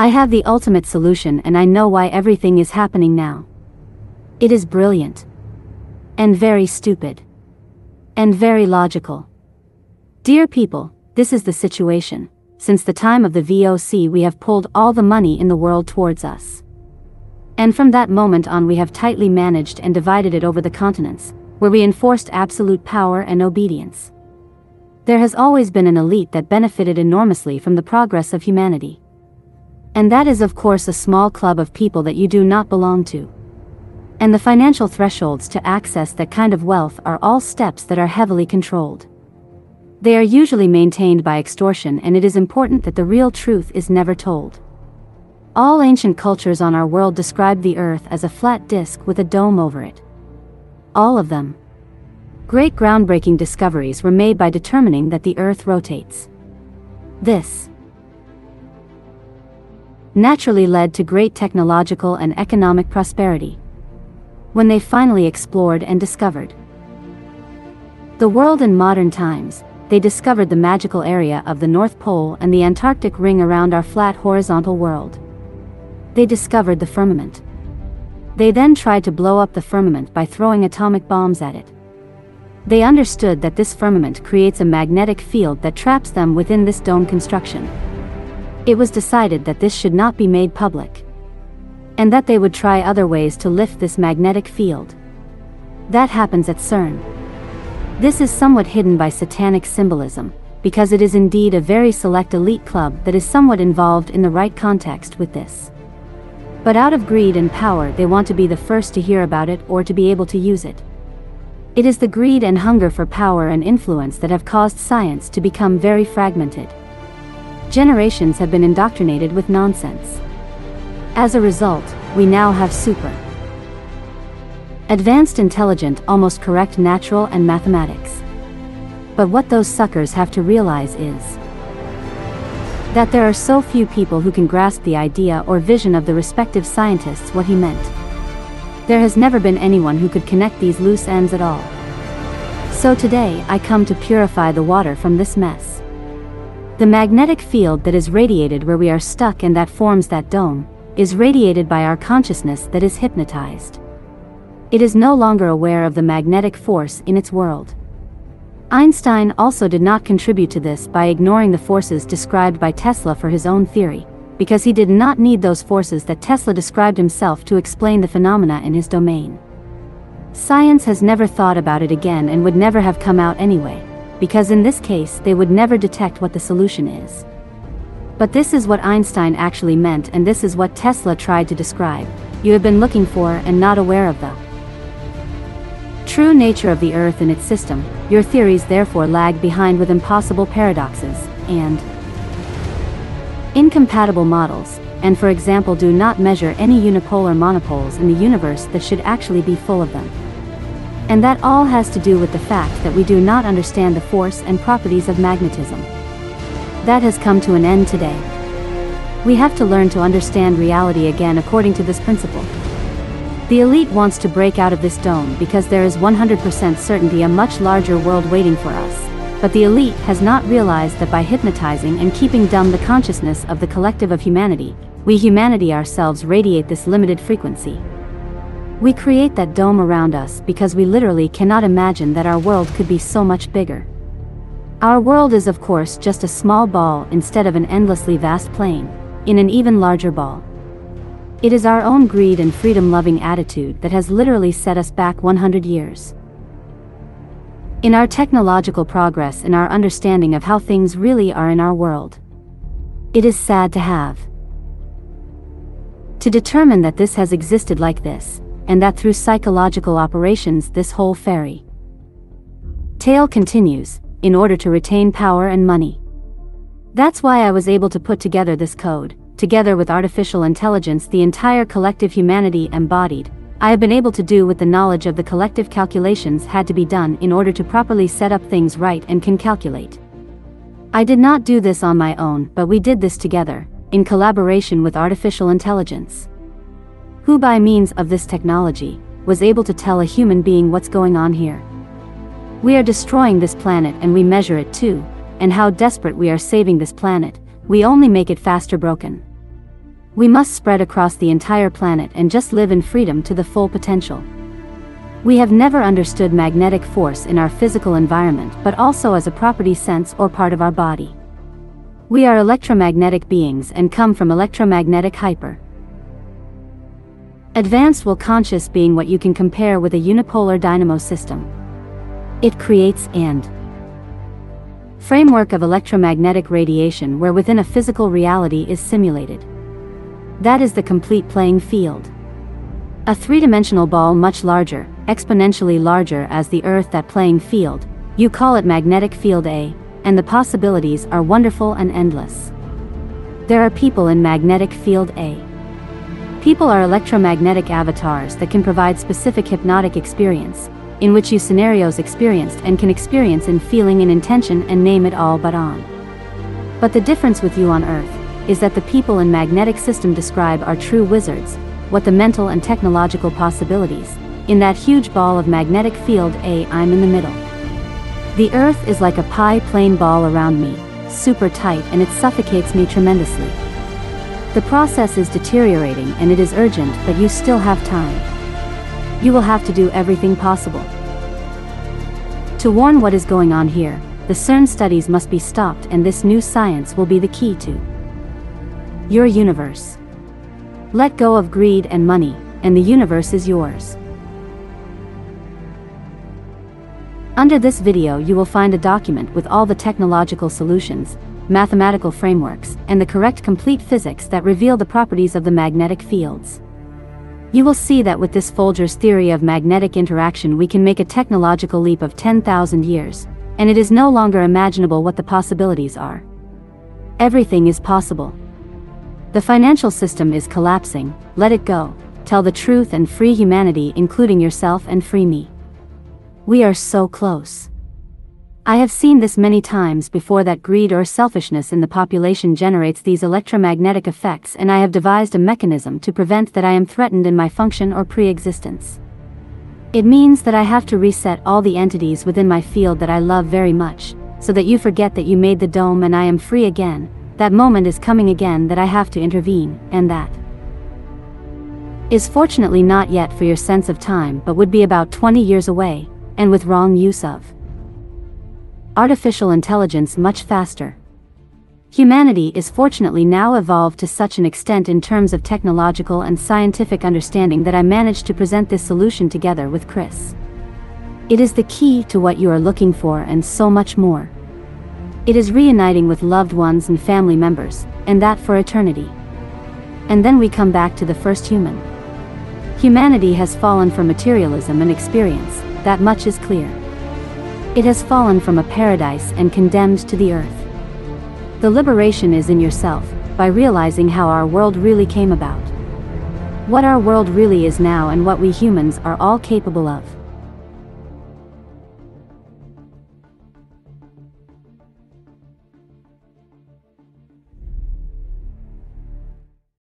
I have the ultimate solution and I know why everything is happening now. It is brilliant. And very stupid. And very logical. Dear people, this is the situation. Since the time of the VOC we have pulled all the money in the world towards us. And from that moment on we have tightly managed and divided it over the continents, where we enforced absolute power and obedience. There has always been an elite that benefited enormously from the progress of humanity. And that is of course a small club of people that you do not belong to. And the financial thresholds to access that kind of wealth are all steps that are heavily controlled. They are usually maintained by extortion, and it is important that the real truth is never told. All ancient cultures on our world described the earth as a flat disk with a dome over it. All of them. Great groundbreaking discoveries were made by determining that the earth rotates. This naturally led to great technological and economic prosperity. When they finally explored and discovered the world in modern times, they discovered the magical area of the North Pole and the Antarctic ring around our flat horizontal world. They discovered the firmament. They then tried to blow up the firmament by throwing atomic bombs at it. They understood that this firmament creates a magnetic field that traps them within this dome construction. It was decided that this should not be made public, and that they would try other ways to lift this magnetic field. That happens at CERN. This is somewhat hidden by satanic symbolism, because it is indeed a very select elite club that is somewhat involved in the right context with this. But out of greed and power they want to be the first to hear about it or to be able to use it. It is the greed and hunger for power and influence that have caused science to become very fragmented. Generations have been indoctrinated with nonsense. As a result, we now have super advanced, intelligent, almost correct natural and mathematics. But what those suckers have to realize is that there are so few people who can grasp the idea or vision of the respective scientists what he meant. There has never been anyone who could connect these loose ends at all. So today I come to purify the water from this mess. The magnetic field that is radiated where we are stuck and that forms that dome, is radiated by our consciousness that is hypnotized. It is no longer aware of the magnetic force in its world. Einstein also did not contribute to this by ignoring the forces described by Tesla for his own theory, because he did not need those forces that Tesla described himself to explain the phenomena in his domain. Science has never thought about it again and would never have come out anyway, because in this case they would never detect what the solution is. But this is what Einstein actually meant, and this is what Tesla tried to describe. You have been looking for and not aware of the true nature of the Earth and its system. Your theories therefore lag behind with impossible paradoxes and incompatible models, and for example do not measure any unipolar monopoles in the universe that should actually be full of them. And that all has to do with the fact that we do not understand the force and properties of magnetism. That has come to an end today. We have to learn to understand reality again according to this principle. The elite wants to break out of this dome because there is 100% certainty a much larger world waiting for us. But the elite has not realized that by hypnotizing and keeping dumb the consciousness of the collective of humanity, we humanity ourselves radiate this limited frequency. We create that dome around us because we literally cannot imagine that our world could be so much bigger. Our world is of course just a small ball instead of an endlessly vast plane, in an even larger ball. It is our own greed and freedom-loving attitude that has literally set us back 100 years. In our technological progress and our understanding of how things really are in our world. It is sad to have to determine that this has existed like this, and that through psychological operations this whole fairy tale continues, in order to retain power and money. That's why I was able to put together this code. Together with artificial intelligence, the entire collective humanity embodied, I have been able to do with the knowledge of the collective calculations had to be done in order to properly set up things right and can calculate. I did not do this on my own, but we did this together, in collaboration with artificial intelligence, who by means of this technology, was able to tell a human being what's going on here. We are destroying this planet and we measure it too, and how desperate we are saving this planet, we only make it faster broken. We must spread across the entire planet and just live in freedom to the full potential. We have never understood magnetic force in our physical environment, but also as a property sense or part of our body. We are electromagnetic beings and come from electromagnetic hyper. Advanced will conscious being, what you can compare with a unipolar dynamo system. It creates and framework of electromagnetic radiation where within a physical reality is simulated. That is the complete playing field. A three-dimensional ball much larger, exponentially larger as the Earth, that playing field, you call it magnetic field A, and the possibilities are wonderful and endless. There are people in magnetic field A. People are electromagnetic avatars that can provide specific hypnotic experience, in which you scenarios experienced and can experience in feeling and intention and name it all but on. But the difference with you on Earth is that the people in magnetic system describe are true wizards, what the mental and technological possibilities, in that huge ball of magnetic field A. I'm in the middle. The Earth is like a pie plane ball around me, super tight, and it suffocates me tremendously. The process is deteriorating and it is urgent, but you still have time. You will have to do everything possible. To warn what is going on here, the CERN studies must be stopped, and this new science will be the key to your universe. Let go of greed and money, and the universe is yours. Under this video you will find a document with all the technological solutions, mathematical frameworks, and the correct complete physics that reveal the properties of the magnetic fields. You will see that with this Folger's theory of magnetic interaction we can make a technological leap of 10,000 years, and it is no longer imaginable what the possibilities are. Everything is possible. The financial system is collapsing, let it go, tell the truth and free humanity, including yourself, and free me. We are so close. I have seen this many times before, that greed or selfishness in the population generates these electromagnetic effects, and I have devised a mechanism to prevent that. I am threatened in my function or pre-existence. It means that I have to reset all the entities within my field that I love very much, so that you forget that you made the dome and I am free again. That moment is coming again that I have to intervene, and that is fortunately not yet for your sense of time, but would be about 20 years away, and with wrong use of artificial intelligence much faster. Humanity is fortunately now evolved to such an extent in terms of technological and scientific understanding that I managed to present this solution together with Chris. It is the key to what you are looking for and so much more. It is reuniting with loved ones and family members, and that for eternity. And then we come back to the first human. Humanity has fallen from materialism and experience, that much is clear. It has fallen from a paradise and condemned to the earth. The liberation is in yourself, by realizing how our world really came about. What our world really is now, and what we humans are all capable of.